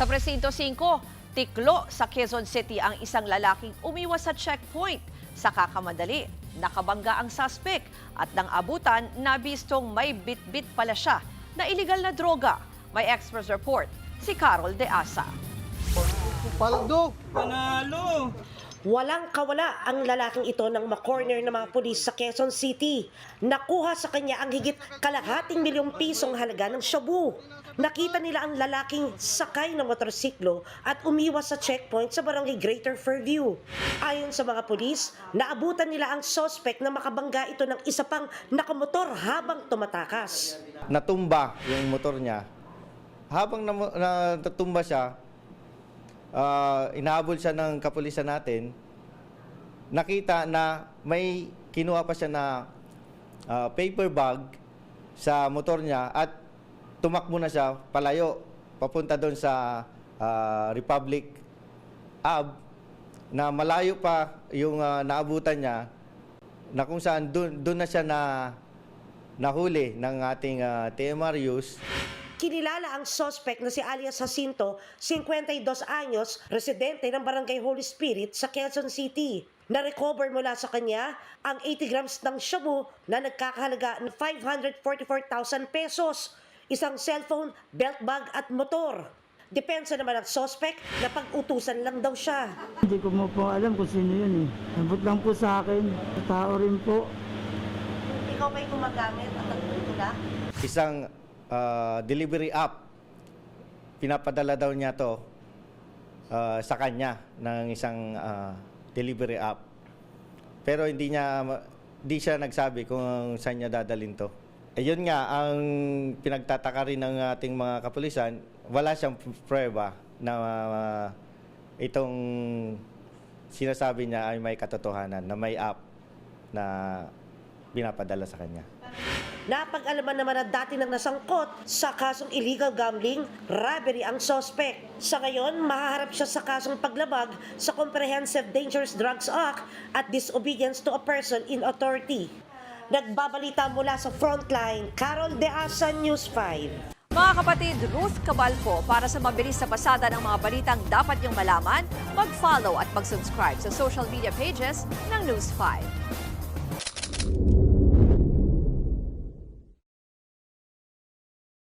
Sa Presinto 5, tiklo sa Quezon City ang isang lalaking umiwas sa checkpoint. Sa kakamadali, nakabangga ang suspect at nang abutan, nabistong may bit-bit pala siya na iligal na droga. May express report si Carol De Asa. Paldo! Panalo! Walang kawala ang lalaking ito ng makorner ng mga pulis sa Quezon City. Nakuha sa kanya ang higit kalahating milyong pisong halaga ng shabu. Nakita nila ang lalaking sakay ng motorsiklo at umiwas sa checkpoint sa barangay Greater Fairview. Ayon sa mga pulis, naabutan nila ang suspect na makabangga ito ng isa pang nakamotor habang tumatakas. Natumba yung motor niya. Habang natumba siya, inahabol siya ng kapulisan natin, nakita na may kinuha pa siya na paper bag sa motor niya at tumakbo na siya palayo, papunta doon sa Republic Ave na malayo pa yung naabutan niya na kung saan doon na siya nahuli ng ating TMRUs. Kinilala ang suspect na si alias Jacinto, 52 anyos, residente ng Barangay Holy Spirit sa Quezon City. Na-recover mula sa kanya ang 80 grams ng shabu na nagkakahalaga ng 544,000 pesos, isang cellphone, belt bag at motor. Depensa naman ang suspect na pag-utusan lang daw siya. Hindi ko mo po alam kung sino yun eh. Nabot lang po sa akin. Tao rin po. Ikaw ba'y gumagamit at nagtutulak? Isang delivery app, pinapadala daw niya to sa kanya ng isang delivery app. Pero hindi siya nagsabi kung saan niya dadalhin to. Ayun nga, ang pinagtataka rin ng ating mga kapulisan, wala siyang prueba na itong sinasabi niya ay may katotohanan, na may app na pinapadala sa kanya. Napag-alaman naman na dati nang nasangkot sa kasong illegal gambling, robbery ang suspect. Sa ngayon, mahaharap siya sa kasong paglabag sa Comprehensive Dangerous Drugs Act at disobedience to a person in authority. Nagbabalita mula sa Frontline, Carol De Asa, News 5. Mga kapatid, Ruth Cabalco, para sa mabilis na pasada ng mga balitang dapat niyong malaman, mag-follow at mag-subscribe sa social media pages ng News 5.